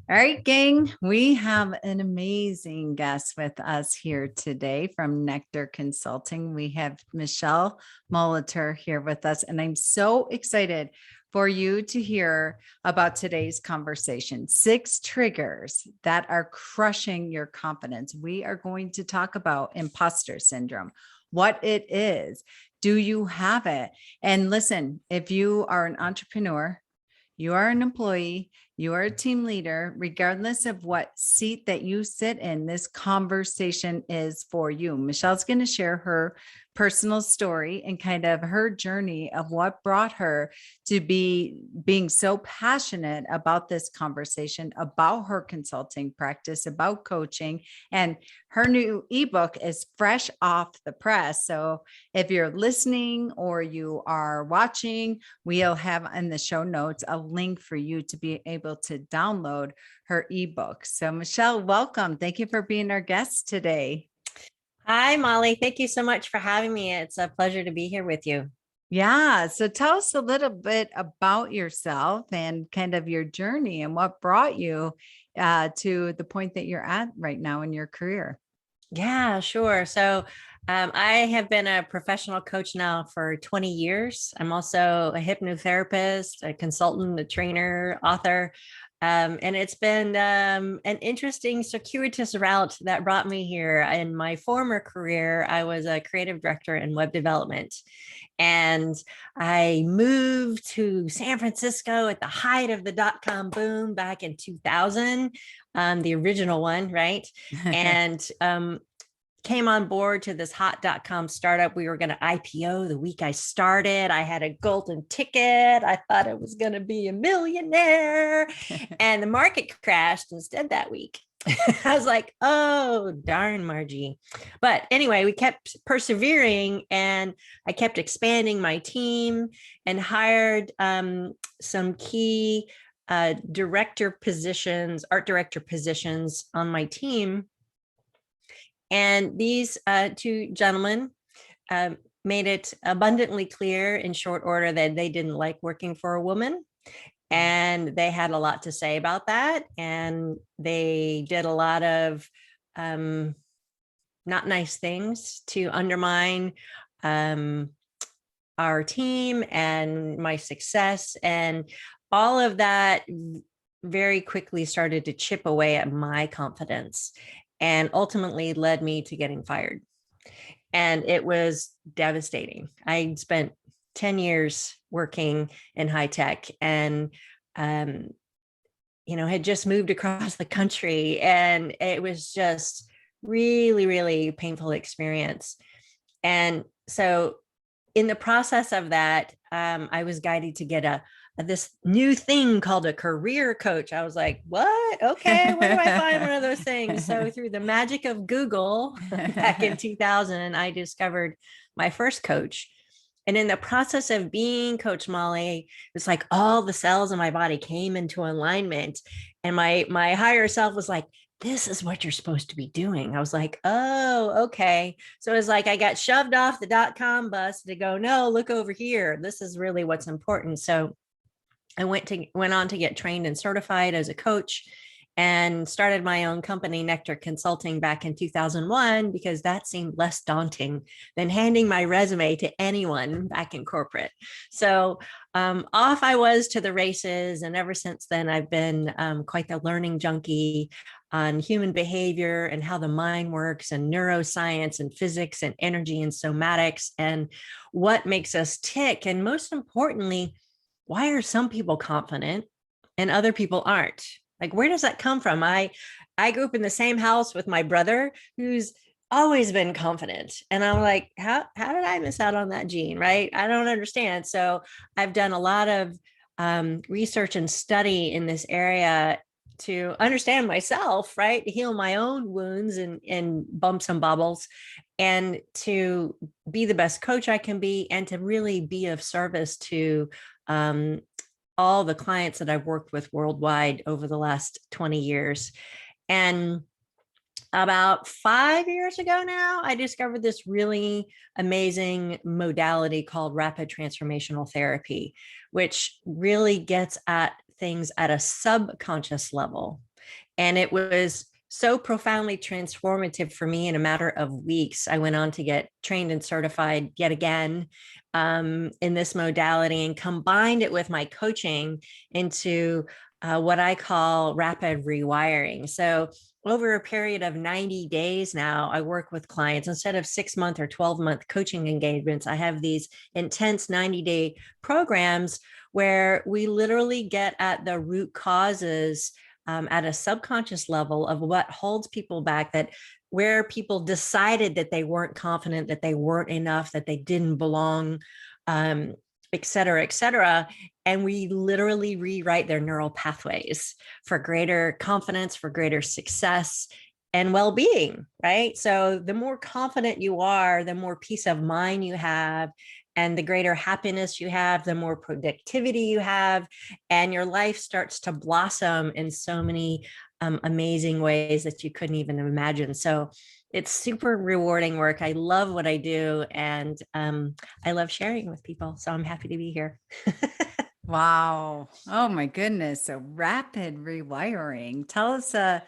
All right, gang, we have an amazing guest with us here today from Nectar Consulting. We have Michele Molitor here with us, and I'm so excited for you to hear about today's conversation. 6 triggers that are crushing your confidence. We are going to talk about imposter syndrome, what it is. Do you have it? And listen, if you are an entrepreneur, you are an employee, you are a team leader, regardless of what seat that you sit in, this conversation is for you. Michele's going to share her personal story and kind of her journey of what brought her to being so passionate about this conversation, about her consulting practice, about coaching. And her new ebook is fresh off the press. So if you're listening or you are watching, we'll have in the show notes a link for you to be able to download her ebook. So Michele, welcome. Thank you for being our guest today. Hi, Molly. Thank you so much for having me. It's a pleasure to be here with you. Yeah. So tell us a little bit about yourself and kind of your journey and what brought you to the point that you're at right now in your career. Yeah, sure. I have been a professional coach now for 20 years. I'm also a hypnotherapist, a consultant, a trainer, author. And it's been an interesting circuitous route that brought me here. In my former career, I was a creative director in web development. And I moved to San Francisco at the height of the dot-com boom back in 2000, the original one, right? And came on board to this hot.com startup. We were going to IPO the week I started. I had a golden ticket. I thought I was going to be a millionaire. And the market crashed instead that week. I was like, oh, darn, Margie. But anyway, we kept persevering and I kept expanding my team and hired some key director positions, art director positions on my team. And these 2 gentlemen made it abundantly clear in short order that they didn't like working for a woman. And they had a lot to say about that. And they did a lot of not nice things to undermine our team and my success. And all of that very quickly started to chip away at my confidence and ultimately led me to getting fired. And it was devastating. I spent 10 years working in high tech and, had just moved across the country. And it was just really, really painful experience. And so in the process of that, I was guided to get this new thing called a career coach. I was like, what? Okay, where do I find one of those things? So through the magic of Google back in 2000, I discovered my first coach. And in the process of being Coach Molly, it's like all the cells in my body came into alignment. And my higher self was like, this is what you're supposed to be doing. I was like, oh, okay. So it was like I got shoved off the .com bus to go, no, look over here. This is really what's important. So I went on to get trained and certified as a coach and started my own company, Nectar Consulting, back in 2001, because that seemed less daunting than handing my resume to anyone back in corporate. So off I was to the races. And ever since then, I've been quite the learning junkie on human behavior and how the mind works and neuroscience and physics and energy and somatics and what makes us tick. And most importantly, why are some people confident and other people aren't? Like, where does that come from? I grew up in the same house with my brother who's always been confident. And I'm like, how did I miss out on that gene? Right. I don't understand. So I've done a lot of research and study in this area to understand myself, right? To heal my own wounds and bumps and bobbles, and to be the best coach I can be, and to really be of service to all the clients that I've worked with worldwide over the last 20 years. And about 5 years ago now, I discovered this really amazing modality called Rapid Transformational Therapy, which really gets at things at a subconscious level. And it was so profoundly transformative for me in a matter of weeks. I went on to get trained and certified yet again in this modality, and combined it with my coaching into what I call rapid rewiring. So over a period of 90 days now, I work with clients. Instead of 6-month or 12-month coaching engagements, I have these intense 90-day programs where we literally get at the root causes at a subconscious level of what holds people back, that where people decided that they weren't confident, that they weren't enough, that they didn't belong, et cetera, et cetera. And we literally rewrite their neural pathways for greater confidence, for greater success and well-being, right? So the more confident you are, the more peace of mind you have, and the greater happiness you have, the more productivity you have, and your life starts to blossom in so many amazing ways that you couldn't even imagine. So it's super rewarding work. I love what I do, and I love sharing with people. So I'm happy to be here. Wow. Oh my goodness. So rapid rewiring. Tell us a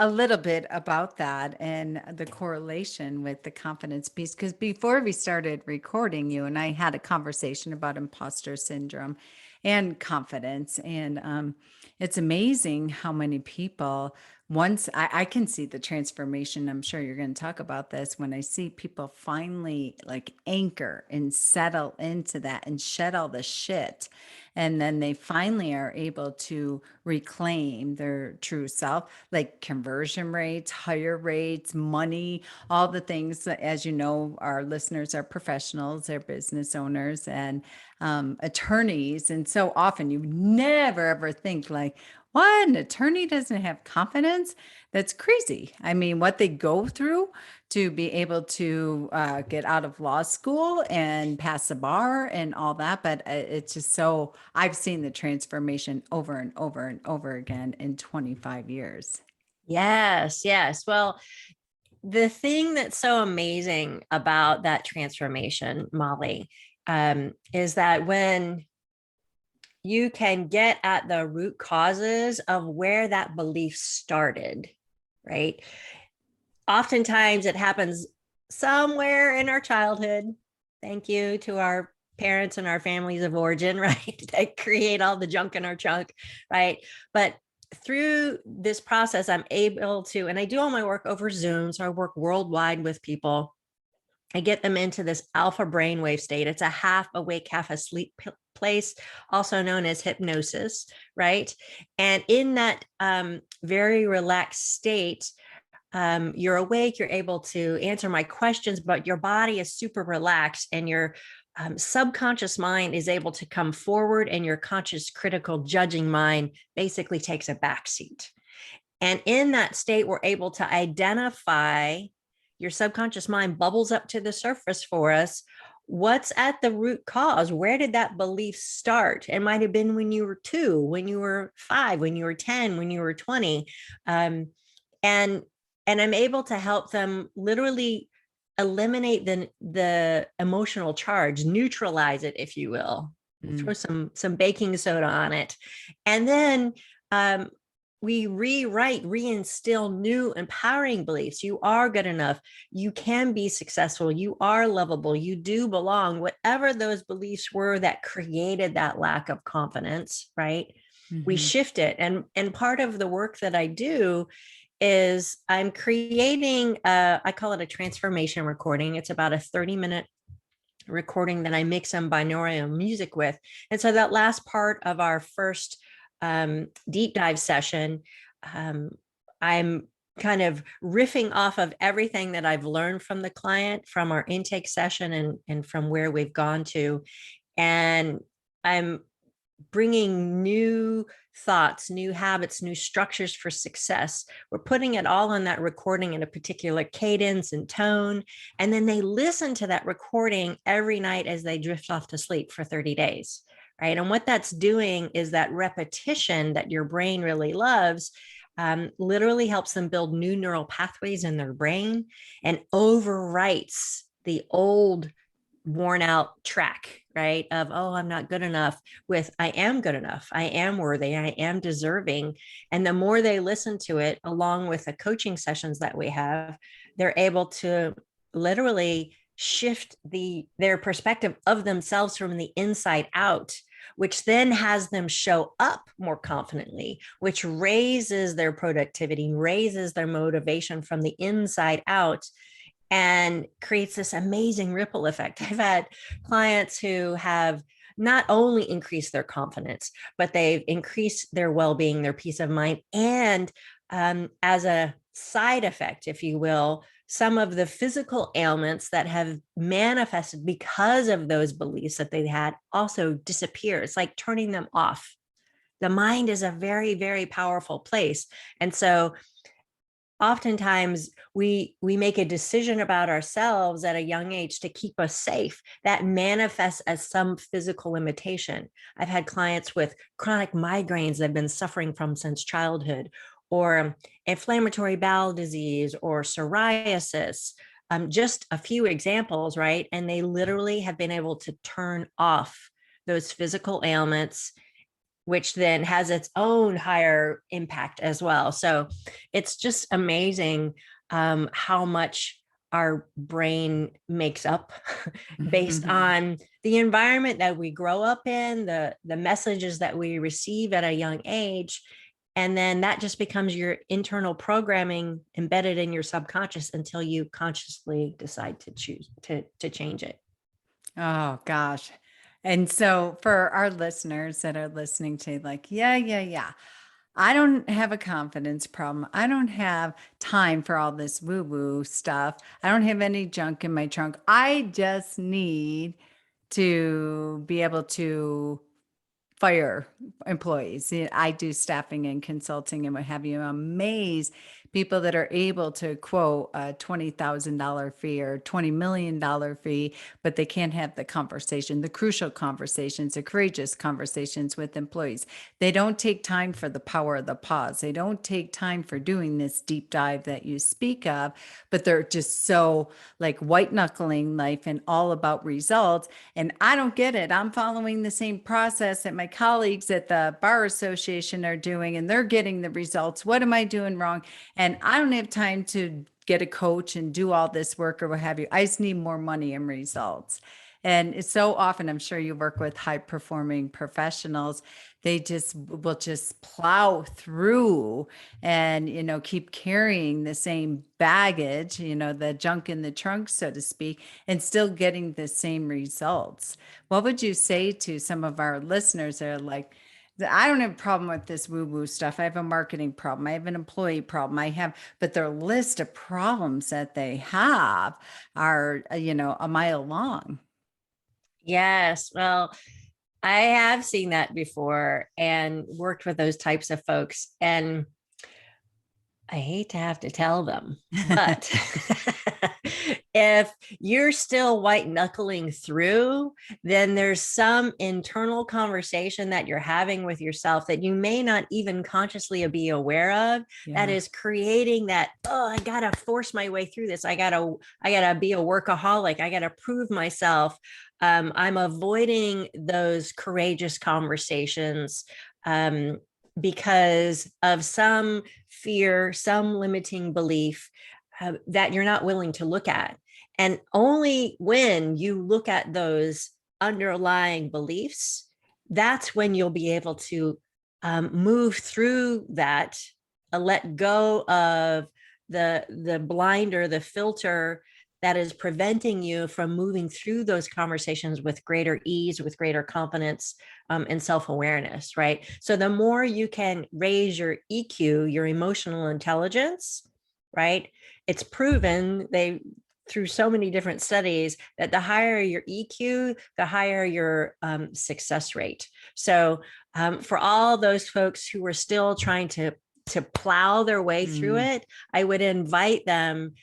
little bit about that and the correlation with the confidence piece. Because before we started recording, you and I had a conversation about imposter syndrome and confidence. And it's amazing how many people, once I can see the transformation, I'm sure you're going to talk about this, when I see people finally like anchor and settle into that and shed all the shit. And then they finally are able to reclaim their true self, like conversion rates, higher rates, money, all the things that, as you know, our listeners are professionals, they're business owners and attorneys. And so often you never ever think like, what, an attorney doesn't have confidence? That's crazy. I mean, what they go through to be able to get out of law school and pass the bar and all that. But it's just so, I've seen the transformation over and over and over again in 25 years. Yes, yes. Well, the thing that's so amazing about that transformation, Molly, is that when you can get at the root causes of where that belief started, right? Oftentimes it happens somewhere in our childhood. Thank you to our parents and our families of origin, right? That create all the junk in our trunk, right? But through this process, I'm able to, and I do all my work over Zoom. So I work worldwide with people. I get them into this alpha brainwave state. It's a half awake, half asleep place, also known as hypnosis, right? And in that very relaxed state, you're awake, you're able to answer my questions, but your body is super relaxed, and your subconscious mind is able to come forward, and your conscious critical judging mind basically takes a backseat. And in that state, we're able to identify, your subconscious mind bubbles up to the surface for us. What's at the root cause? Where did that belief start? It might have been when you were 2, when you were 5, when you were 10, when you were 20. And I'm able to help them literally eliminate the emotional charge, neutralize it, if you will. Throw some baking soda on it. And then we reinstill new empowering beliefs. You are good enough. You can be successful. You are lovable. You do belong. Whatever those beliefs were that created that lack of confidence, right? We shift it. And part of the work that I do is I'm creating, I call it a transformation recording. It's about a 30-minute recording that I mix some binaural music with. And so that last part of our first deep dive session, I'm kind of riffing off of everything that I've learned from the client, from our intake session, and from where we've gone to. And I'm bringing new thoughts, new habits, new structures for success. We're putting it all on that recording in a particular cadence and tone. And then they listen to that recording every night as they drift off to sleep for 30 days. Right. And what that's doing is that repetition that your brain really loves literally helps them build new neural pathways in their brain and overwrites the old worn out track, right? Of, oh, I'm not good enough, with I am good enough, I am worthy, I am deserving. And the more they listen to it, along with the coaching sessions that we have, they're able to literally shift their perspective of themselves from the inside out, which then has them show up more confidently, which raises their productivity, raises their motivation from the inside out, and creates this amazing ripple effect. I've had clients who have not only increased their confidence, but they've increased their well-being, their peace of mind, and as a side effect, if you will, some of the physical ailments that have manifested because of those beliefs that they had also disappear. It's like turning them off. The mind is a very, very powerful place. And so oftentimes we make a decision about ourselves at a young age to keep us safe that manifests as some physical limitation. I've had clients with chronic migraines they've been suffering from since childhood, or inflammatory bowel disease, or psoriasis. Just a few examples, right? And they literally have been able to turn off those physical ailments, which then has its own higher impact as well. So it's just amazing how much our brain makes up based on the environment that we grow up in, the messages that we receive at a young age. And then that just becomes your internal programming embedded in your subconscious until you consciously decide to choose to change it. Oh gosh. And so for our listeners that are listening to like, yeah. I don't have a confidence problem. I don't have time for all this woo-woo stuff. I don't have any junk in my trunk. I just need to be able to fire employees. I do staffing and consulting and what have you. I'm amazed people that are able to quote a $20,000 fee or $20 million fee, but they can't have the conversation, the crucial conversations, the courageous conversations with employees. They don't take time for the power of the pause. They don't take time for doing this deep dive that you speak of, but they're just so like white knuckling life and all about results. And I don't get it. I'm following the same process that my colleagues at the bar association are doing, and they're getting the results. What am I doing wrong? And I don't have time to get a coach and do all this work or what have you. I just need more money and results. And it's so often, I'm sure you work with high performing professionals, they just will just plow through and, keep carrying the same baggage, the junk in the trunk, so to speak, and still getting the same results. What would you say to some of our listeners that are like, I don't have a problem with this woo-woo stuff. I have a marketing problem. I have an employee problem. But their list of problems that they have are, a mile long. Yes. Well, I have seen that before and worked with those types of folks. And I hate to have to tell them, but if you're still white knuckling through, then there's some internal conversation that you're having with yourself that you may not even consciously be aware of, that is creating that, oh, I gotta force my way through this. I gotta be a workaholic. I gotta prove myself. I'm avoiding those courageous conversations because of some fear, some limiting belief that you're not willing to look at. And only when you look at those underlying beliefs, that's when you'll be able to move through that, let go of the blinder, the filter that is preventing you from moving through those conversations with greater ease, with greater confidence, and self-awareness, right? So the more you can raise your EQ, your emotional intelligence, right? It's proven through so many different studies that the higher your EQ, the higher your success rate. So for all those folks who are still trying to plow their way through it, I would invite them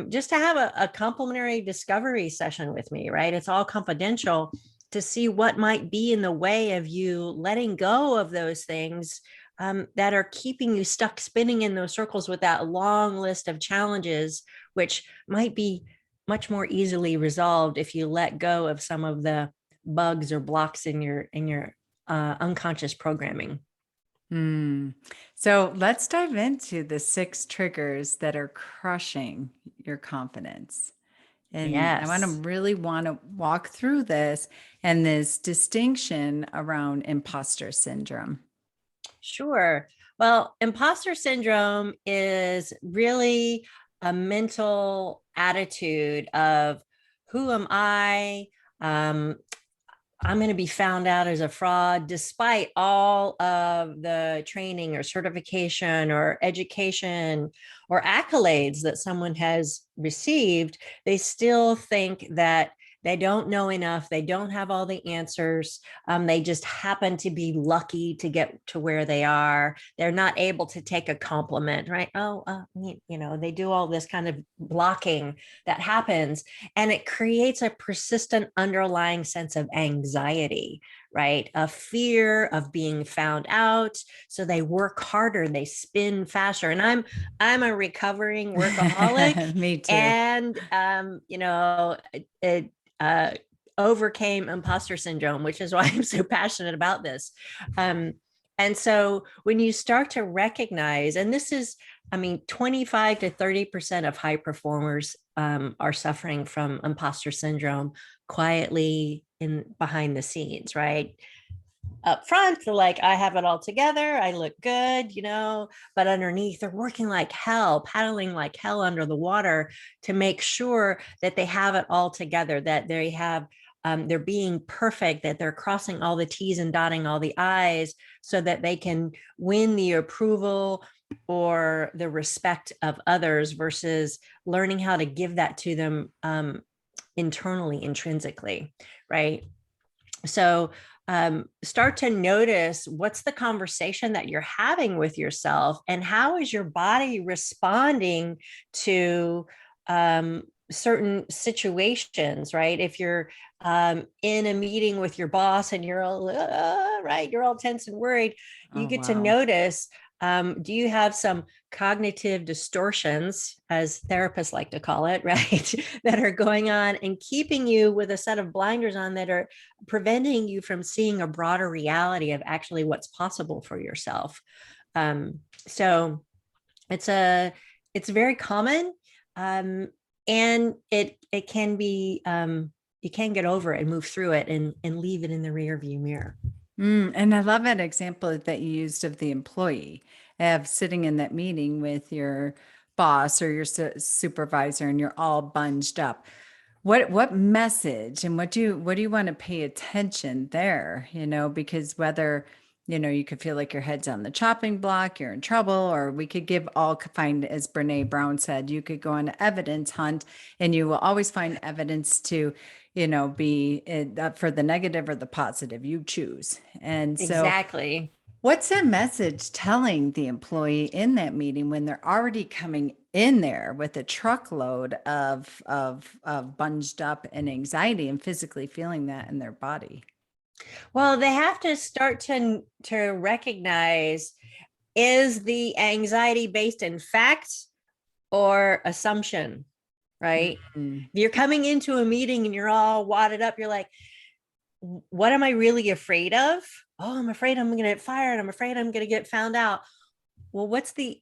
just to have a complimentary discovery session with me, right? It's all confidential, to see what might be in the way of you letting go of those things that are keeping you stuck spinning in those circles with that long list of challenges, which might be much more easily resolved if you let go of some of the bugs or blocks in your unconscious programming. So let's dive into the 6 triggers that are crushing your confidence. And I Yes. really want to walk through this and this distinction around imposter syndrome. Sure. Well, imposter syndrome is really a mental attitude of who am I? Um, I'm going to be found out as a fraud, despite all of the training or certification or education or accolades that someone has received. They still think that they don't know enough. They don't have all the answers. They just happen to be lucky to get to where they are. They're not able to take a compliment, right? Oh, they do all this kind of blocking that happens, and it creates a persistent underlying sense of anxiety, right? A fear of being found out. So they work harder, they spin faster. And I'm a recovering workaholic, Me too. and it overcame imposter syndrome, which is why I'm so passionate about this. And so when you start to recognize, and this is, 25 to 30% of high performers are suffering from imposter syndrome quietly in behind the scenes, right? Up front, they're like, I have it all together. I look good, but underneath, they're working like hell, paddling like hell under the water to make sure that they have it all together, that they have, they're being perfect, that they're crossing all the T's and dotting all the I's so that they can win the approval or the respect of others versus learning how to give that to them internally, intrinsically, right? So start to notice what's the conversation that you're having with yourself, and how is your body responding to certain situations, right? If you're in a meeting with your boss and you're all right, you're all tense and worried, you Oh, get to wow. notice, do you have some cognitive distortions, as therapists like to call it, right? That are going on and keeping you with a set of blinders on that are preventing you from seeing a broader reality of actually what's possible for yourself. So it's very common, and it can be, you can get over it and move through it and leave it in the rear view mirror. And I love that example that you used of the employee of sitting in that meeting with your boss or your supervisor, and you're all bunged up. What message and what do you want to pay attention there? Because whether you could feel like your head's on the chopping block, you're in trouble, or we could find, as Brene Brown said, you could go on an evidence hunt, and you will always find evidence to be for the negative or the positive. You choose. And so Exactly. what's that message telling the employee in that meeting when they're already coming in there with a truckload of bunged up and anxiety and physically feeling that in their body? Well, they have to start to recognize, is the anxiety based in fact or assumption, right? Mm. If you're coming into a meeting and you're all wadded up, you're like, what am I really afraid of? Oh, I'm afraid I'm going to get fired. I'm afraid I'm going to get found out. Well, what's the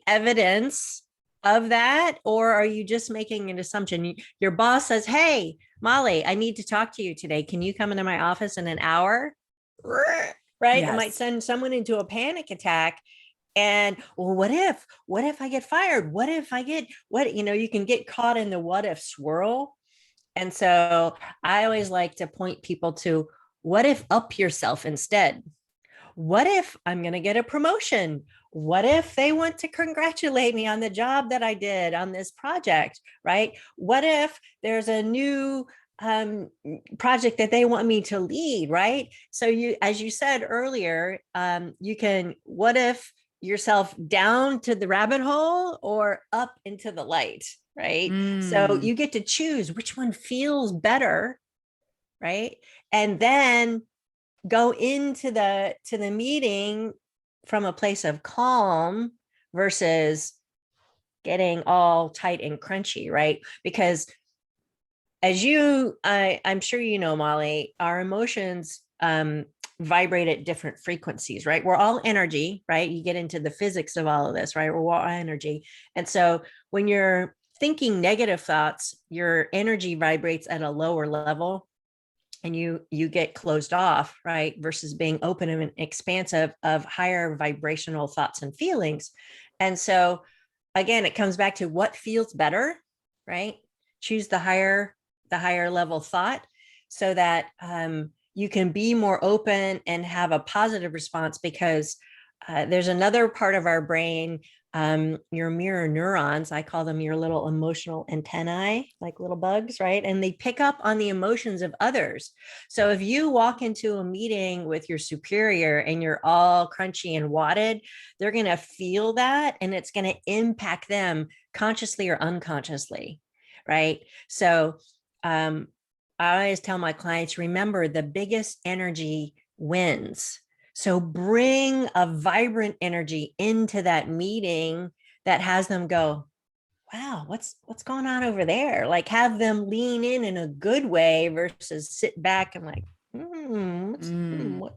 evidence of that? Or are you just making an assumption? Your boss says, hey, Molly, I need to talk to you today. Can you come into my office in an hour? Right? It might Yes. send someone into a panic attack. And well, what if I get fired? What if I get you can get caught in the what if swirl. And so I always like to point people to, what if up yourself instead? What if I'm going to get a promotion? What if they want to congratulate me on the job that I did on this project, right? What if there's a new project that they want me to lead, right? So as you said earlier, you can what if yourself down to the rabbit hole or up into the light, right? So Mm. you get to choose which one feels better, right? And then go into the meeting from a place of calm versus getting all tight and crunchy, right? Because as I'm sure you know, Molly, our emotions vibrate at different frequencies, right? We're all energy, right? You get into the physics of all of this, right? We're all energy. And so when you're thinking negative thoughts, your energy vibrates at a lower level and you get closed off, right? Versus being open and expansive of higher vibrational thoughts and feelings. And so again, it comes back to what feels better, right? Choose the higher level thought so that you can be more open and have a positive response, because there's another part of our brain, your mirror neurons. I call them your little emotional antennae, like little bugs, right? And they pick up on the emotions of others. So if you walk into a meeting with your superior and you're all crunchy and wadded, they're going to feel that, and it's going to impact them consciously or unconsciously, right? So I always tell my clients, remember, the biggest energy wins. So bring a vibrant energy into that meeting that has them go, wow, what's going on over there? Like, have them lean in a good way versus sit back and like,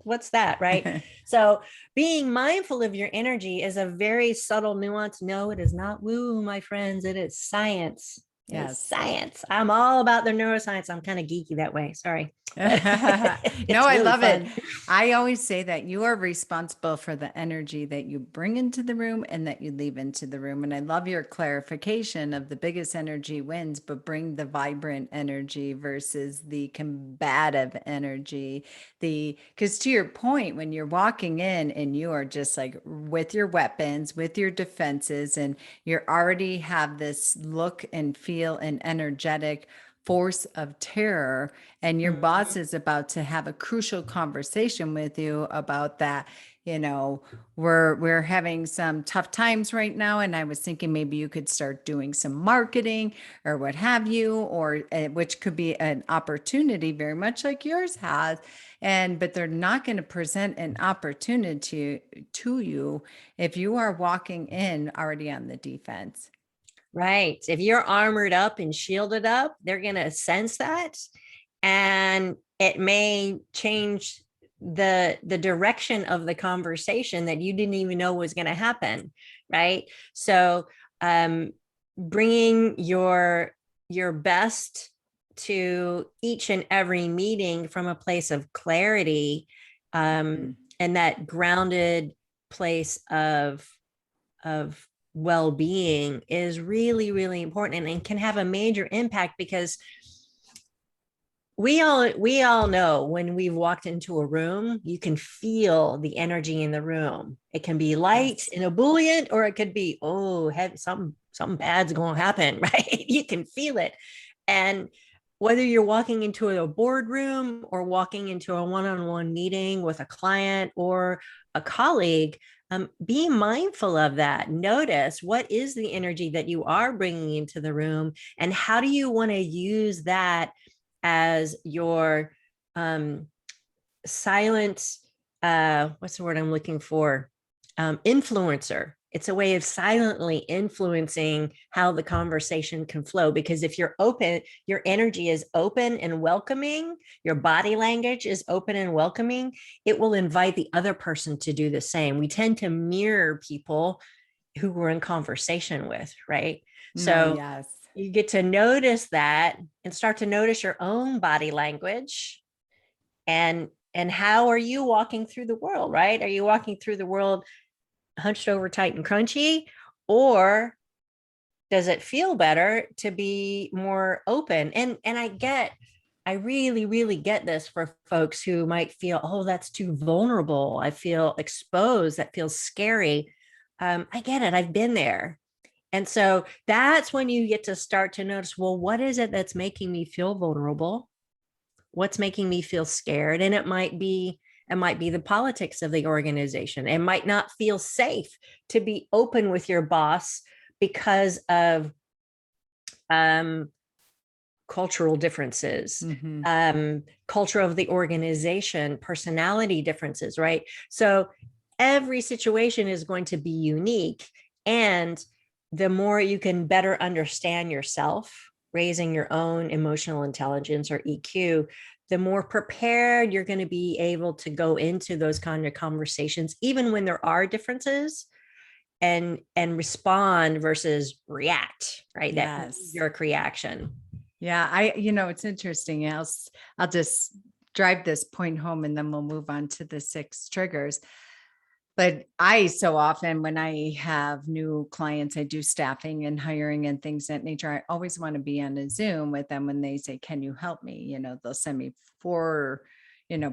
what's that, right? So being mindful of your energy is a very subtle nuance. No, it is not woo, my friends. It is science. Yes. It's science. I'm all about the neuroscience. I'm kind of geeky that way. Sorry. No, I really love fun. it. I always say that you are responsible for the energy that you bring into the room and that you leave into the room. And I love your clarification of the biggest energy wins, but bring the vibrant energy versus the combative energy. Because to your point, when you're walking in and you are just like with your weapons, with your defenses, and you already have this look and feel and energetic force of terror, and your boss is about to have a crucial conversation with you about that, we're having some tough times right now, and I was thinking maybe you could start doing some marketing or what have you, or which could be an opportunity very much like yours has. But they're not going to present an opportunity to you if you are walking in already on the defense. Right. If you're armored up and shielded up, they're going to sense that, and it may change the direction of the conversation that you didn't even know was going to happen, right? So bringing your best to each and every meeting from a place of clarity, and that grounded place of well-being is really, really important, and can have a major impact, because we all know when we've walked into a room, you can feel the energy in the room. It can be light and ebullient, or it could be, something bad's going to happen, right? You can feel it. And whether you're walking into a boardroom or walking into a one-on-one meeting with a client or a colleague, be mindful of that. Notice what is the energy that you are bringing into the room, and how do you want to use that as your silent, what's the word I'm looking for? Influencer. It's a way of silently influencing how the conversation can flow. Because if you're open, your energy is open and welcoming, your body language is open and welcoming, it will invite the other person to do the same. We tend to mirror people who we're in conversation with, right? So yes. You get to notice that and start to notice your own body language, and how are you walking through the world, right? Are you walking through the world hunched over tight and crunchy, or does it feel better to be more open? And I really, really get this for folks who might feel, oh, that's too vulnerable. I feel exposed. That feels scary. I get it. I've been there. And so that's when you get to start to notice, well, what is it that's making me feel vulnerable? What's making me feel scared? And it might be the politics of the organization. It might not feel safe to be open with your boss because of cultural differences, culture of the organization, personality differences, right? So every situation is going to be unique. And the more you can better understand yourself, raising your own emotional intelligence or EQ, the more prepared you're going to be able to go into those kind of conversations, even when there are differences, and respond versus react, right? That Yes. your reaction. Yeah. It's interesting. I'll just drive this point home and then we'll move on to the 6 triggers. But so often when I have new clients, I do staffing and hiring and things of that nature. I always want to be on a Zoom with them when they say, can you help me? They'll send me 4,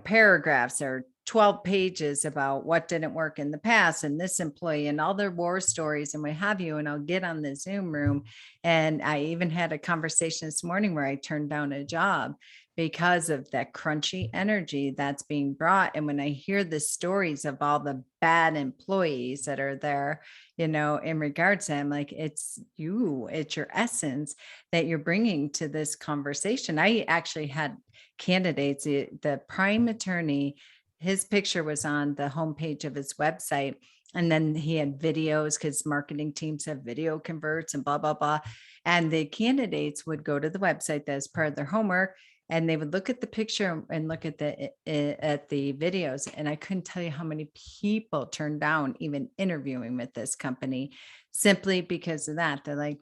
paragraphs or 12 pages about what didn't work in the past and this employee and all their war stories and what have you. And I'll get on the Zoom room. And I even had a conversation this morning where I turned down a job because of that crunchy energy that's being brought. And when I hear the stories of all the bad employees that are there, in regards to them, like it's your essence that you're bringing to this conversation. I actually had candidates, the prime attorney, his picture was on the homepage of his website. And then he had videos because marketing teams have video converts and blah, blah, blah. And the candidates would go to the website as part of their homework, and they would look at the picture and look at the videos. And I couldn't tell you how many people turned down even interviewing with this company simply because of that. They're like,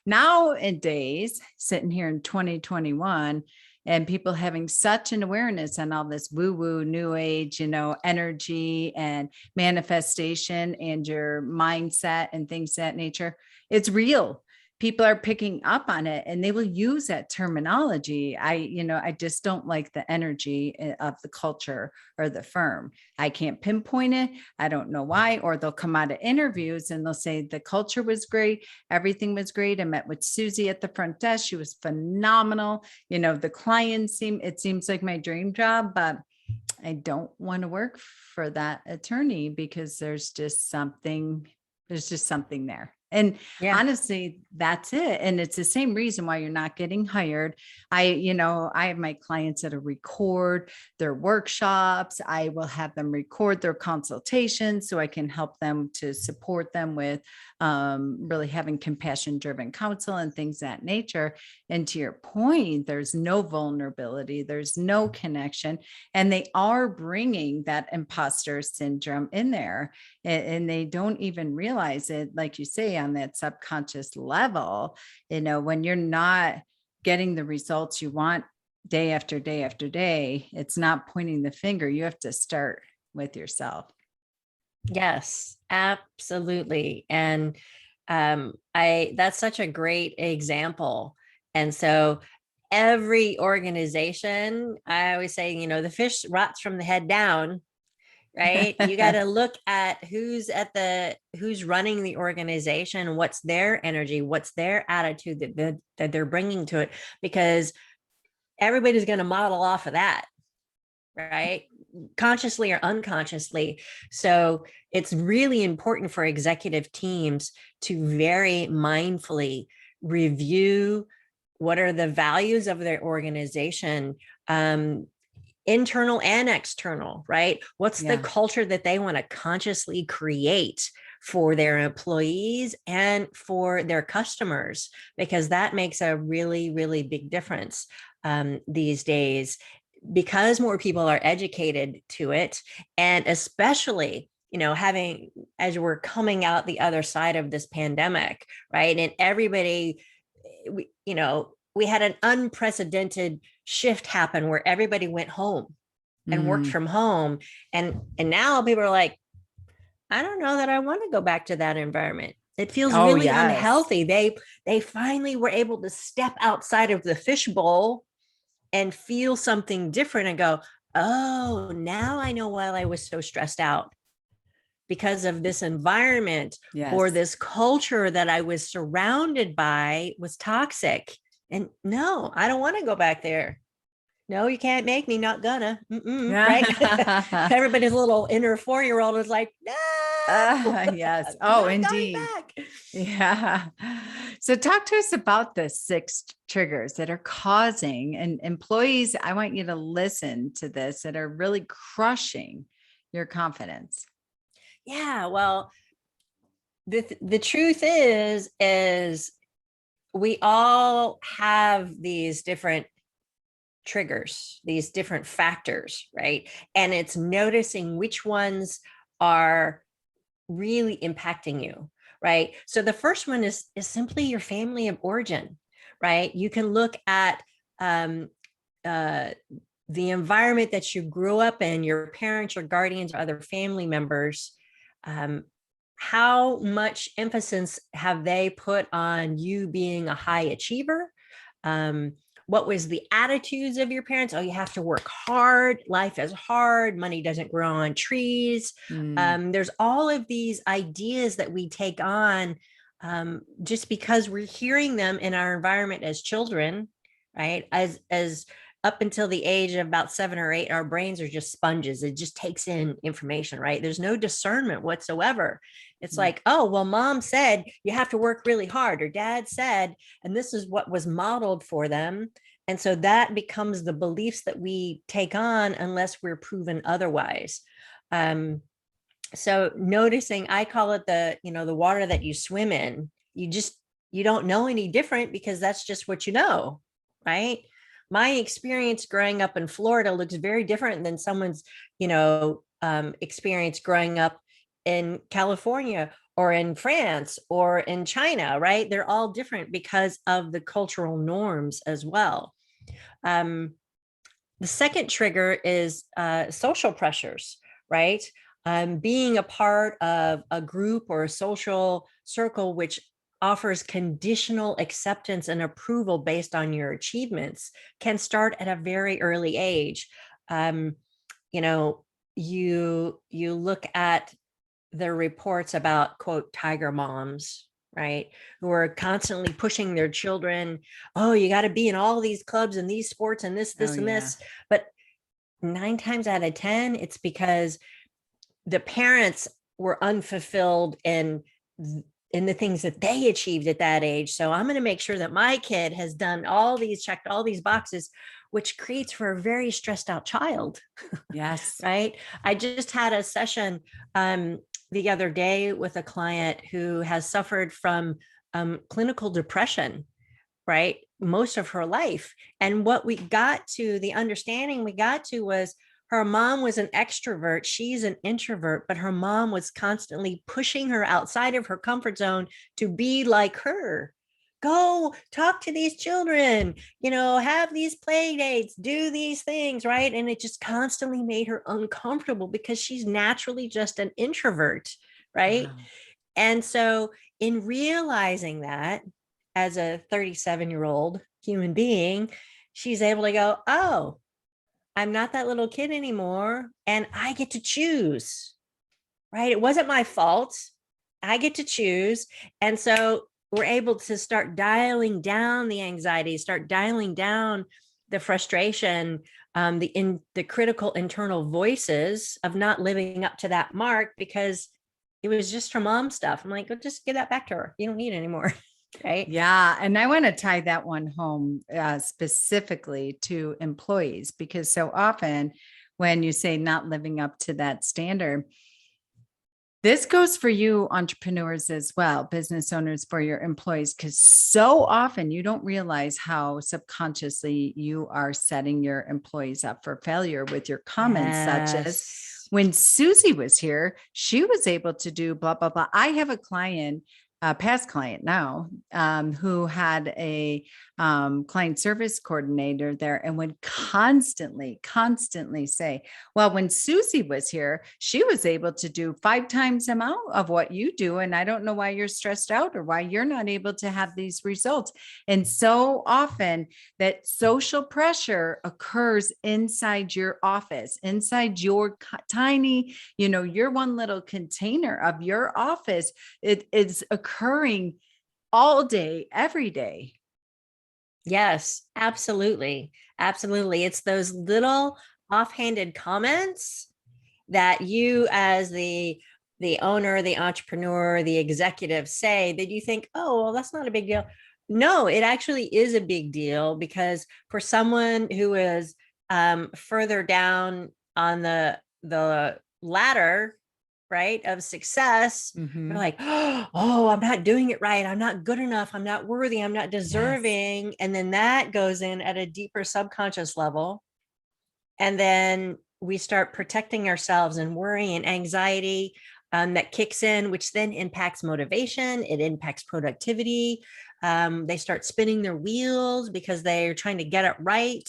nowadays, sitting here in 2021, and people having such an awareness on all this woo-woo, new age, energy and manifestation and your mindset and things of that nature, it's real. People are picking up on it and they will use that terminology. I just don't like the energy of the culture or the firm. I can't pinpoint it. I don't know why. Or they'll come out of interviews and they'll say the culture was great. Everything was great. I met with Susie at the front desk. She was phenomenal. The client it seems like my dream job, but I don't want to work for that attorney because there's just something there. And honestly, that's it. And it's the same reason why you're not getting hired. I have my clients that record their workshops. I will have them record their consultations so I can help them to support them with really having compassion-driven counsel and things of that nature. And to your point, there's no vulnerability, there's no connection, and they are bringing that imposter syndrome in there, and they don't even realize it, like you say, on that subconscious level. When you're not getting the results you want day after day after day, it's not pointing the finger. You have to start with yourself. Yes, absolutely. And that's such a great example. And so every organization, I always say, the fish rots from the head down, right? You got to look at who's running the organization, what's their energy, what's their attitude that they're bringing to it, because everybody's going to model off of that, right? Consciously or unconsciously. So it's really important for executive teams to very mindfully review what are the values of their organization, internal and external, right? What's the culture that they want to consciously create for their employees and for their customers, because that makes a really, really big difference these days, because more people are educated to it. And especially, having, as we're coming out the other side of this pandemic, right? And everybody, we had an unprecedented shift happen where everybody went home and worked from home. And now people are like, I don't know that I want to go back to that environment. It feels really unhealthy. They finally were able to step outside of the fishbowl and feel something different and go, oh, now I know why I was so stressed out, because of this environment or this culture that I was surrounded by was toxic. And no, I don't want to go back there. No, you can't make me, not gonna. Right? Everybody's little inner 4-year-old is like, no. Yes. Oh, indeed. Yeah. So talk to us about the 6 triggers that are causing, and employees, I want you to listen to this, that are really crushing your confidence. Yeah. Well, the truth is we all have these different triggers, these different factors, right? And it's noticing which ones are really impacting you, right? So the first one is simply your family of origin, right? You can look at the environment that you grew up in, your parents, your guardians, or other family members. How much emphasis have they put on you being a high achiever? What was the attitudes of your parents? Oh, you have to work hard. Life is hard. Money doesn't grow on trees. There's all of these ideas that we take on just because we're hearing them in our environment as children, right? As up until the age of about 7 or 8, our brains are just sponges. It just takes in information, right? There's no discernment whatsoever. It's like, oh, well, mom said you have to work really hard, or dad said, and this is what was modeled for them. And so that becomes the beliefs that we take on unless we're proven otherwise. So noticing, I call it the water that you swim in. You don't know any different because that's just what you know, right? My experience growing up in Florida looks very different than someone's, experience growing up in California or in France or in China, right? They're all different because of the cultural norms as well. The second trigger is social pressures, right? Being a part of a group or a social circle which offers conditional acceptance and approval based on your achievements can start at a very early age. You look at the reports about, quote, tiger moms, right, who are constantly pushing their children. Oh, you got to be in all these clubs and these sports and this and this. But 9 times out of 10, it's because the parents were unfulfilled in the things that they achieved at that age. So I'm going to make sure that my kid has done checked all these boxes, which creates for a very stressed out child. Yes. Right. I just had a session the other day with a client who has suffered from clinical depression, right, most of her life. And what the understanding we got to was her mom was an extrovert. She's an introvert, but her mom was constantly pushing her outside of her comfort zone to be like her. Go talk to these children, have these play dates, do these things, right? And it just constantly made her uncomfortable because she's naturally just an introvert, right? Wow. And so in realizing that as a 37-year-old human being, she's able to go, oh, I'm not that little kid anymore, and I get to choose, right? It wasn't my fault. I get to choose. And so we're able to start dialing down the anxiety, start dialing down the frustration, the critical internal voices of not living up to that mark because it was just her mom stuff. I'm like, well, just give that back to her. You don't need it anymore. Right. Yeah. And I want to tie that one home specifically to employees, because so often when you say not living up to that standard, this goes for you entrepreneurs as well, business owners, for your employees, because so often you don't realize how subconsciously you are setting your employees up for failure with your comments, such as when Susie was here, she was able to do blah, blah, blah. I have a client, a past client now, who had a client service coordinator there and would constantly say, well, when Susie was here, she was able to do 5 times the amount of what you do. And I don't know why you're stressed out or why you're not able to have these results. And so often that social pressure occurs inside your office, inside your tiny, your one little container of your office. It is occurring all day, every day. Yes, absolutely. Absolutely. It's those little offhanded comments that you as the owner, the entrepreneur, the executive say that you think, oh, well, that's not a big deal. No, it actually is a big deal, because for someone who is further down on the ladder, right, of success, we're Mhm. like, oh, I'm not doing it right. I'm not good enough. I'm not worthy. I'm not Yes. deserving. And then that goes in at a deeper subconscious level. And then we start protecting ourselves, and worry and anxiety that kicks in, which then impacts motivation. It impacts productivity. They start spinning their wheels because they're trying to get it right,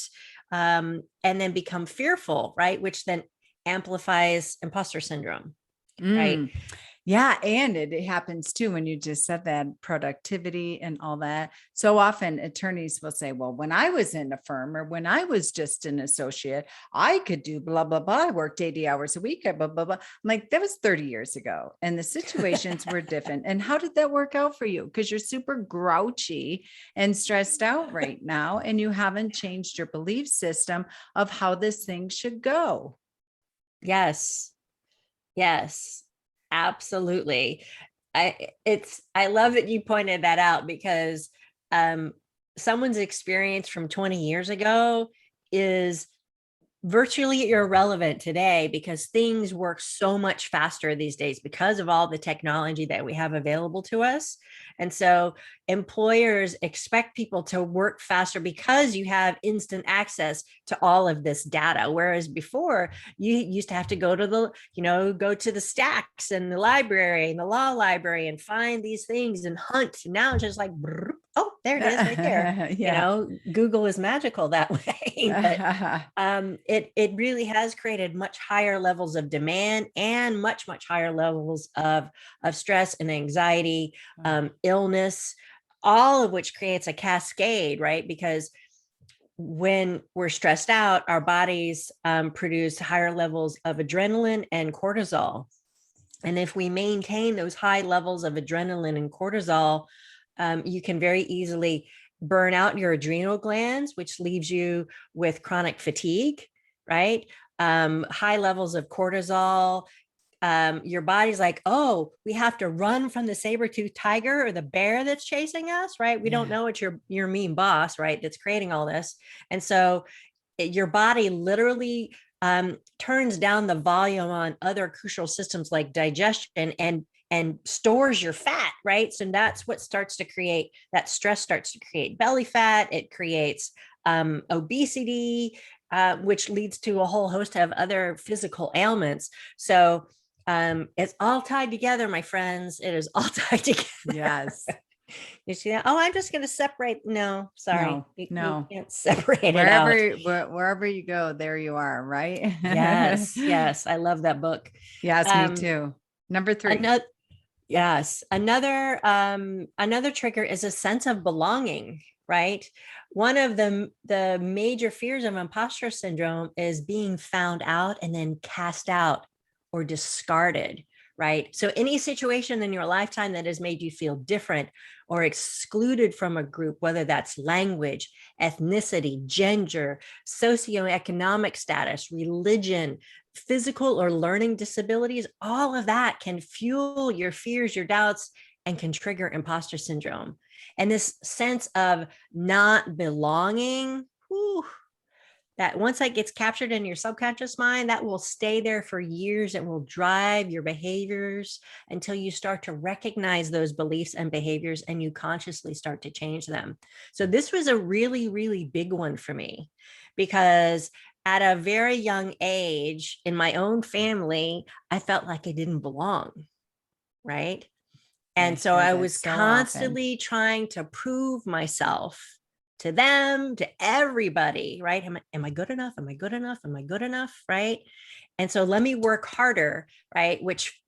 and then become fearful, right? Which then amplifies imposter syndrome, right? Mm. Yeah. And it happens too when you just said that productivity and all that. So often attorneys will say, well, when I was in a firm or when I was just an associate, I could do blah, blah, blah. I worked 80 hours a week, blah, blah, blah. I'm like, that was 30 years ago and the situations were different. And how did that work out for you? Because you're super grouchy and stressed out right now, and you haven't changed your belief system of how this thing should go. Yes. Yes, absolutely. I love that you pointed that out, because um someone's experience from 20 years ago is virtually irrelevant today, because things work so much faster these days because of all the technology that we have available to us. And so employers expect people to work faster because you have instant access to all of this data. Whereas before, you used to have to go to go to the stacks and the library and the law library and find these things and hunt. Now it's just like, oh, there it is right there. Yeah. Google is magical that way. But it really has created much higher levels of demand and much higher levels of stress and anxiety, illness, all of which creates a cascade, right? Because when we're stressed out, our bodies produce higher levels of adrenaline and cortisol. And if we maintain those high levels of adrenaline and cortisol, you can very easily burn out your adrenal glands, which leaves you with chronic fatigue, right? High levels of cortisol. Your body's like, oh, we have to run from the saber-toothed tiger or the bear that's chasing us, right? We don't know it's your mean boss, right? That's creating all this. And so your body literally turns down the volume on other crucial systems like digestion, and stores your fat, right? So that's what starts to create that stress, starts to create belly fat. It creates obesity, which leads to a whole host of other physical ailments. So it's all tied together, my friends. It is all tied together. Yes. You see that? Oh, I'm just going to separate. No, sorry. No. We can't separate it Wherever out. wherever you go, there you are, right? Yes. Yes. I love that book. Yes, me too. Number 3. Another, yes. Another trigger is a sense of belonging, right? One of the major fears of imposter syndrome is being found out and then cast out or discarded, right? So any situation in your lifetime that has made you feel different or excluded from a group, whether that's language, ethnicity, gender, socioeconomic status, religion, physical or learning disabilities, all of that can fuel your fears, your doubts, and can trigger imposter syndrome. And this sense of not belonging, whew, that once that gets captured in your subconscious mind, that will stay there for years. It will drive your behaviors until you start to recognize those beliefs and behaviors and you consciously start to change them. So this was a really, really big one for me, because at a very young age in my own family, I felt like I didn't belong, right? I And so hear I that was so often. constantly trying to prove myself to them, to everybody, right? Am I good enough? Am I good enough? Am I good enough? Right. And so let me work harder, right? Which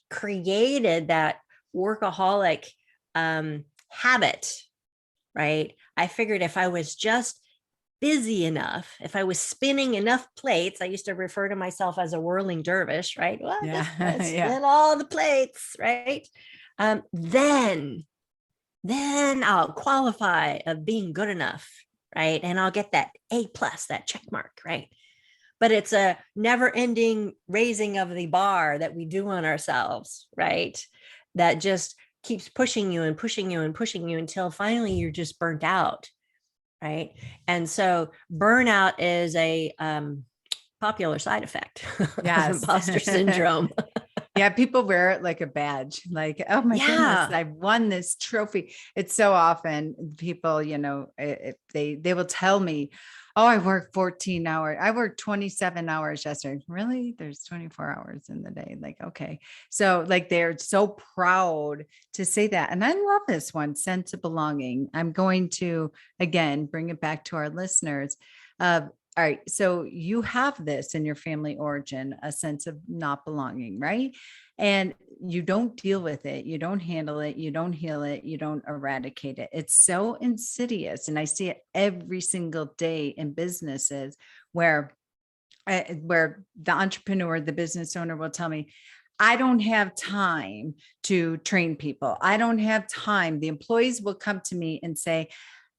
created that workaholic habit, right? I figured if I was just busy enough, if I was spinning enough plates, I used to refer to myself as a whirling dervish, right? Well, Yeah. just Yeah. spin all the plates, right? Then I'll qualify of being good enough, right? And I'll get that A plus, that check mark, right? But it's a never ending raising of the bar that we do on ourselves, right? That just keeps pushing you and pushing you and pushing you until finally you're just burnt out, right? And so burnout is a popular side effect of Yes. imposter syndrome. Yeah, people wear it like a badge, like, oh my goodness, Yeah. I won this trophy. It's so often people, they will tell me, oh, I work 14 hours. I worked 27 hours yesterday. Really? There's 24 hours in the day. Like, okay. So like they're so proud to say that. And I love this one, sense of belonging. I'm going to again bring it back to our listeners. All right. So you have this in your family origin, a sense of not belonging, right? And you don't deal with it. You don't handle it. You don't heal it. You don't eradicate it. It's so insidious. And I see it every single day in businesses where the entrepreneur, the business owner will tell me, I don't have time to train people. I don't have time. The employees will come to me and say,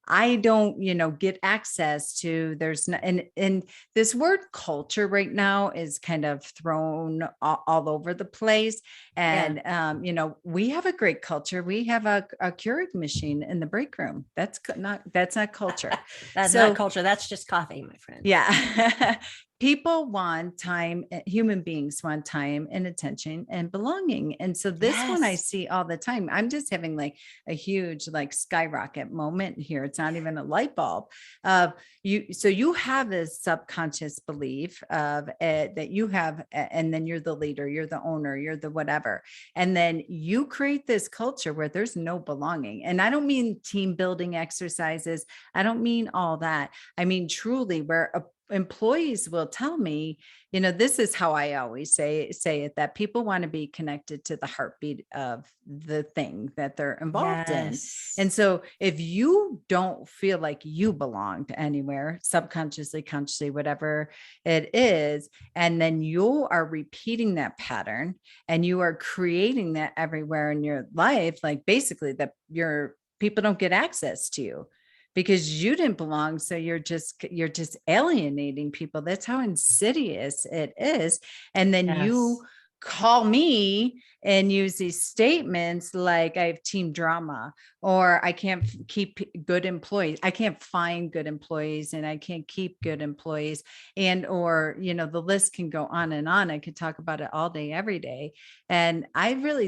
I don't, get access to, there's no, and this word culture right now is kind of thrown all over the place. Yeah. And, we have a great culture. We have a Keurig machine in the break room. That's not culture. That's not So culture. That's just coffee, my friend. yeah. People want time, human beings want time and attention and belonging. And so this one I Yes. see all the time. I'm just having like a huge like skyrocket moment here. It's not even a light bulb. So you have this subconscious belief of that you have, and then you're the leader, you're the owner, you're the whatever. And then you create this culture where there's no belonging. And I don't mean team building exercises. I don't mean all that. I mean, truly, where employees will tell me, this is how I always say it, that people want to be connected to the heartbeat of the thing that they're involved in. And Yes. so if you don't feel like you belong to anywhere, subconsciously, consciously, whatever it is, and then you are repeating that pattern and you are creating that everywhere in your life, like basically that your people don't get access to you because you didn't belong. So you're just alienating people. That's how insidious it is. And then Yes. you call me and use these statements like I have team drama, or I can't keep good employees. I can't find good employees and I can't keep good employees. And, or, the list can go on and on. I could talk about it all day, every day. And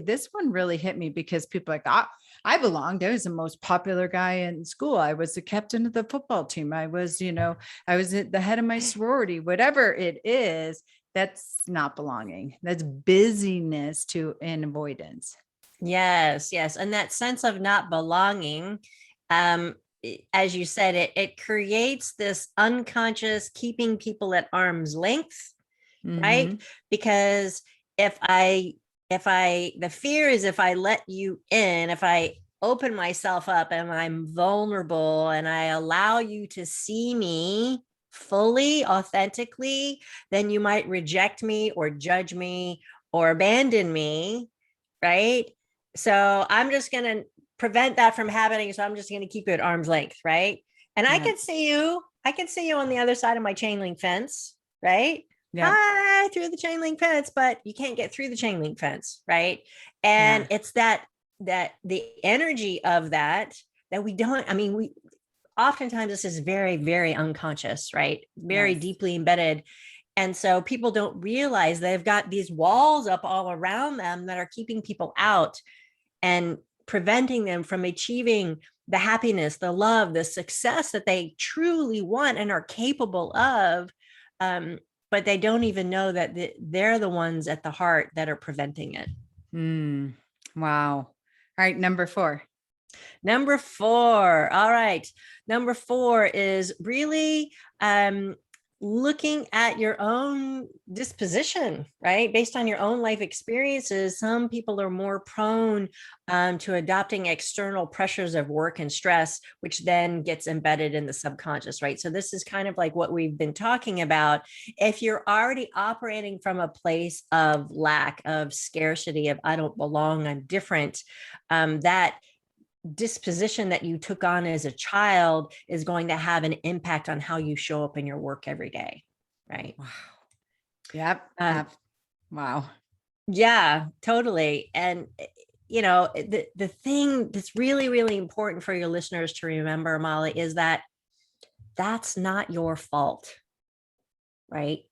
this one really hit me because people are like, I belonged. I was the most popular guy in school. I was the captain of the football team. I was at the head of my sorority, whatever it is. That's not belonging. That's busyness and avoidance. Yes. Yes. And that sense of not belonging, as you said, it creates this unconscious keeping people at arm's length, right? Mm-hmm. Because if I, the fear is if I let you in, if I open myself up and I'm vulnerable and I allow you to see me fully, authentically, then you might reject me or judge me or abandon me, right? So I'm just going to prevent that from happening. So I'm just going to keep you at arm's length, right? And I Yeah. can see you. I can see you on the other side of my chain link fence, right? Yeah. Hi, through the chain link fence, but you can't get through the chain link fence, right? And Yeah. it's that the energy of that we don't, I mean, we oftentimes this is very, very unconscious, right? Very Yes. deeply embedded. And so people don't realize they've got these walls up all around them that are keeping people out and preventing them from achieving the happiness, the love, the success that they truly want and are capable of. But they don't even know that they're the ones at the heart that are preventing it. Wow. All right. Number 4. Number 4. All right. Number 4 is really looking at your own disposition, right? Based on your own life experiences, some people are more prone to adopting external pressures of work and stress, which then gets embedded in the subconscious, right? So this is kind of like what we've been talking about. If you're already operating from a place of lack, of scarcity, of I don't belong, I'm different, that disposition that you took on as a child is going to have an impact on how you show up in your work every day, right? Wow. Yep. Um, Wow. yeah, totally. And the thing that's really, really important for your listeners to remember, Molly, is that that's not your fault, right?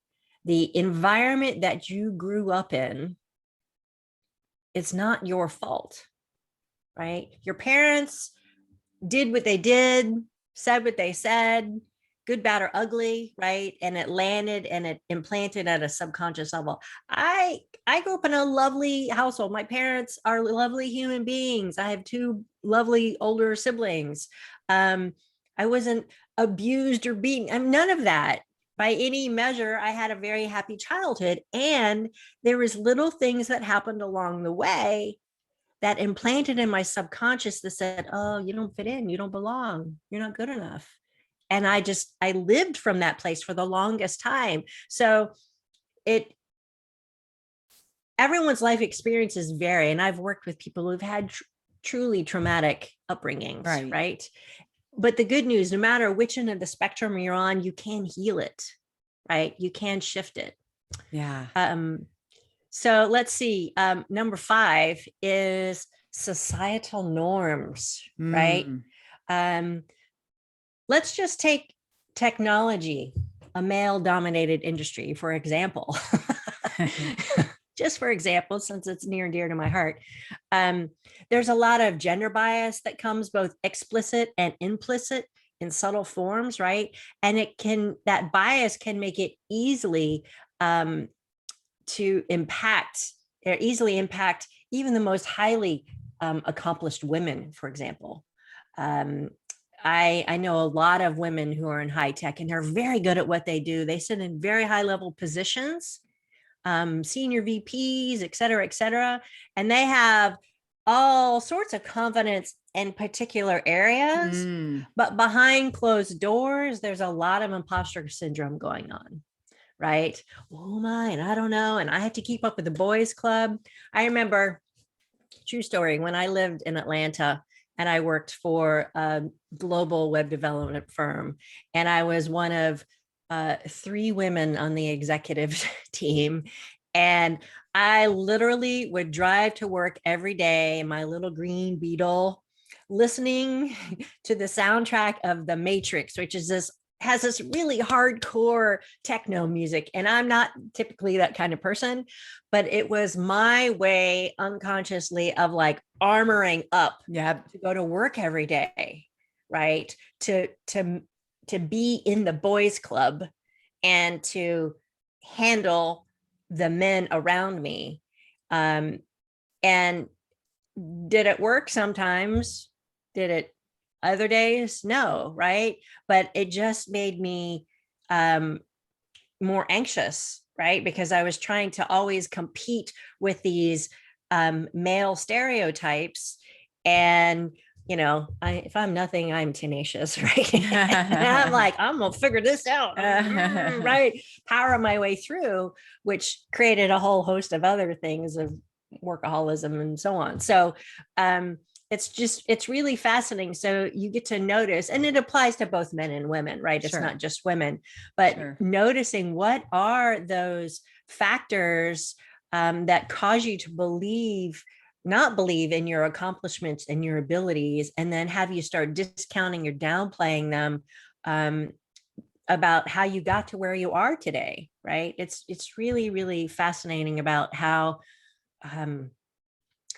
The environment that you grew up in it's not your fault, right? Your parents did what they did, said what they said, good, bad, or ugly, right? And it landed and it implanted at a subconscious level. I grew up in a lovely household. My parents are lovely human beings. I have two lovely older siblings. I wasn't abused or beaten. I'm none of that. By any measure, I had a very happy childhood. And there was little things that happened along the way that implanted in my subconscious that said, oh, you don't fit in, you don't belong, you're not good enough. And I lived from that place for the longest time. So everyone's life experiences vary. And I've worked with people who've had truly traumatic upbringings, right? But the good news, no matter which end of the spectrum you're on, you can heal it, right? You can shift it. Yeah. So let's see. Number 5 is societal norms, right? Let's just take technology, a male-dominated industry, for example. Just for example, since it's near and dear to my heart. There's a lot of gender bias that comes both explicit and implicit in subtle forms, right? And that bias can make it easily impact even the most highly accomplished women, for example. I know a lot of women who are in high tech and they're very good at what they do. They sit in very high level positions, senior VPs, et cetera, and they have all sorts of confidence in particular areas, but behind closed doors, there's a lot of imposter syndrome going on. Right? Oh my, and I don't know. And I have to keep up with the boys club. I remember, true story, when I lived in Atlanta and I worked for a global web development firm, and I was one of 3 women on the executive team. And I literally would drive to work every day in my little green Beetle, listening to the soundtrack of The Matrix, which has this really hardcore techno music. And I'm not typically that kind of person, but it was my way unconsciously of like armoring up to go to work every day, right? To be in the boys club and to handle the men around me. And did it work sometimes? Did it other days? No, right? But it just made me more anxious, right? Because I was trying to always compete with these male stereotypes. And, if I'm nothing, I'm tenacious, right? And I'm like, I'm going to figure this out, right? Power my way through, which created a whole host of other things of workaholism and so on. So, it's really fascinating. So you get to notice, and it applies to both men and women, right? It's not just women, but noticing what are those factors that cause you to not believe in your accomplishments and your abilities, and then have you start discounting or downplaying them about how you got to where you are today, right? It's really, really fascinating about how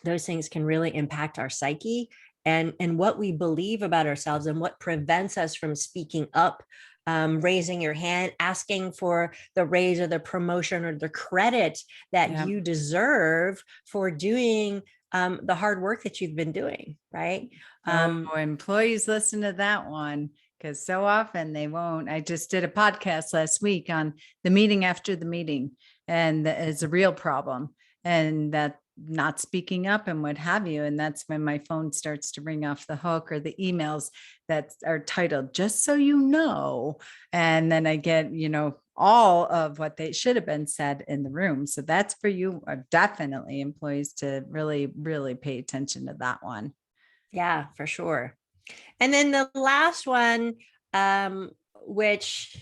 those things can really impact our psyche and what we believe about ourselves and what prevents us from speaking up, raising your hand, asking for the raise or the promotion or the credit that you deserve for doing the hard work that you've been doing, right? Employees listen to that one, because so often they won't. I just did a podcast last week on the meeting after the meeting, and it's a real problem, and that not speaking up and what have you. And that's when my phone starts to ring off the hook, or the emails that are titled, just so you know. And then I get, all of what they should have been said in the room. So that's for you, definitely employees to really, really pay attention to that one. Yeah, for sure. And then the last one, which,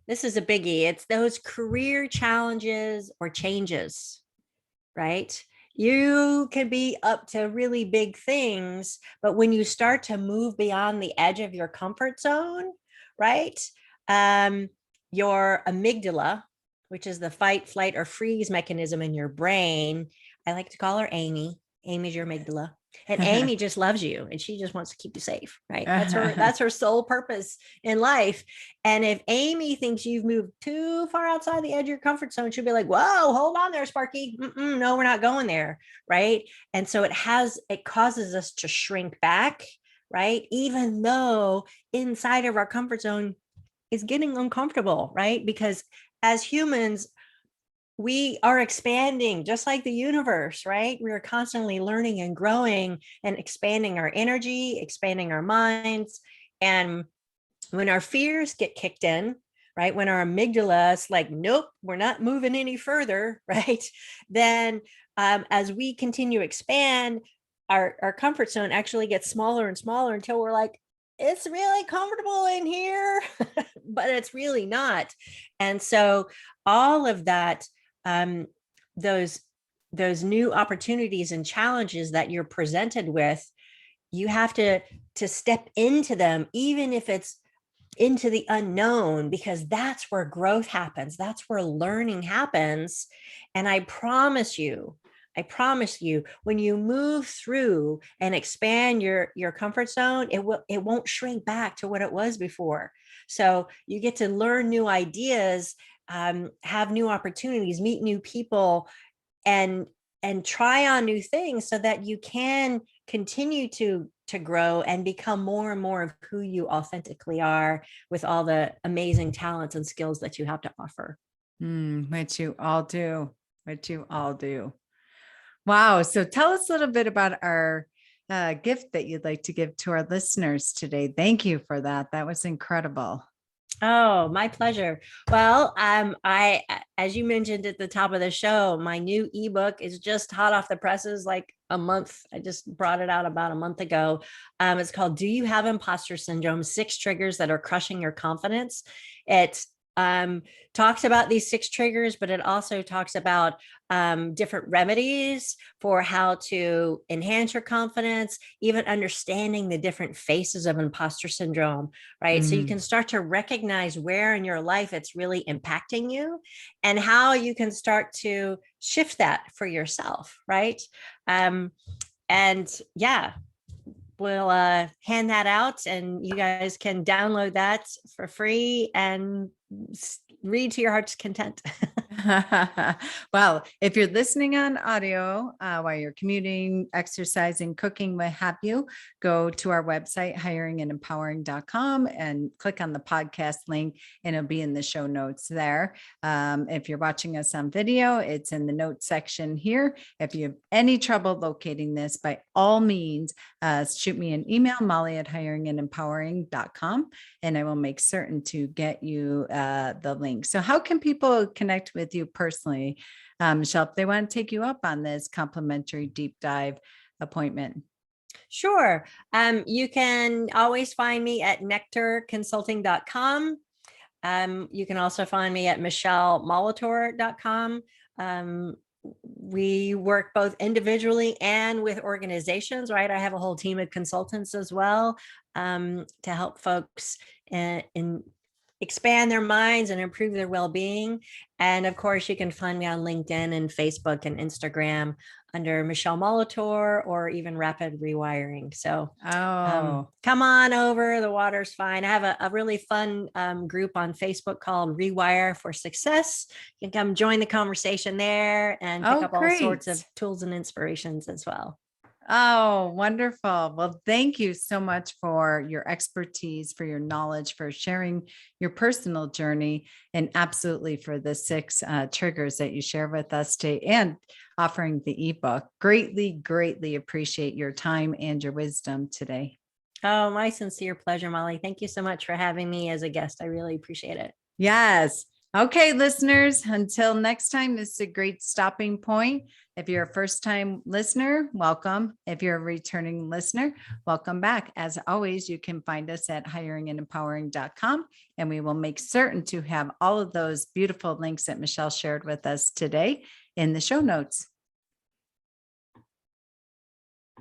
this is a biggie. It's those career challenges or changes, right? You can be up to really big things, but when you start to move beyond the edge of your comfort zone, right? Your amygdala, which is the fight, flight, or freeze mechanism in your brain, I like to call her Amy. Amy's your amygdala. And Amy just loves you and she just wants to keep you safe, right? That's her sole purpose in life. And if Amy thinks you've moved too far outside the edge of your comfort zone, she'll be like, whoa, hold on there, Sparky. No, we're not going there, right? And so it causes us to shrink back, right? Even though inside of our comfort zone is getting uncomfortable, right? Because as humans, we are expanding just like the universe, right? We are constantly learning and growing and expanding our energy, expanding our minds. And when our fears get kicked in, right? When our amygdala is like, nope, we're not moving any further, right? Then as we continue to expand, our comfort zone actually gets smaller and smaller until we're like, it's really comfortable in here, but it's really not. And so all of that, those new opportunities and challenges that you're presented with, you have to step into them, even if it's into the unknown, because that's where growth happens. That's where learning happens. And I promise you, when you move through and expand your comfort zone, it won't shrink back to what it was before. So you get to learn new ideas, have new opportunities, meet new people, and try on new things so that you can continue to grow and become more and more of who you authentically are with all the amazing talents and skills that you have to offer. Which you all do. Wow. So tell us a little bit about our gift that you'd like to give to our listeners today. Thank you for that. That was incredible. Oh, my pleasure. Well, as you mentioned at the top of the show, my new ebook is just hot off the presses, like a month. I just brought it out about a month ago. It's called "Do You Have Imposter Syndrome? 6 Triggers That Are Crushing Your Confidence." It talks about these 6 triggers, but it also talks about different remedies for how to enhance your confidence, even understanding the different phases of imposter syndrome, right? So you can start to recognize where in your life it's really impacting you and how you can start to shift that for yourself, right? And yeah, we'll hand that out and you guys can download that for free and read to your heart's content. Well, if you're listening on audio while you're commuting, exercising, cooking, what have you, go to our website, hiringandempowering.com, and click on the podcast link, and it'll be in the show notes there. If you're watching us on video, it's in the notes section here. If you have any trouble locating this, by all means, shoot me an email, molly@hiringandempowering.com, and I will make certain to get you the link. So how can people connect with you personally, Michele, if they want to take you up on this complimentary deep dive appointment? Sure. You can always find me at nectarconsulting.com. You can also find me at michelemolitor.com. We work both individually and with organizations, right? I have a whole team of consultants as well, to help folks in expand their minds and improve their well-being. And of course, you can find me on LinkedIn and Facebook and Instagram under Michele Molitor or even Rapid Rewiring. So come on over. The water's fine. I have a really fun group on Facebook called Rewire for Success. You can come join the conversation there and pick up all sorts of tools and inspirations as well. Oh, wonderful. Well, thank you so much for your expertise, for your knowledge, for sharing your personal journey, and absolutely for the 6 triggers that you share with us today and offering the ebook. Greatly, greatly appreciate your time and your wisdom today. Oh, my sincere pleasure, Molly. Thank you so much for having me as a guest. I really appreciate it. Yes. Okay, listeners, until next time, this is a great stopping point. If you're a first-time listener, welcome. If you're a returning listener, welcome back. As always, you can find us at hiringandempowering.com, and we will make certain to have all of those beautiful links that Michele shared with us today in the show notes.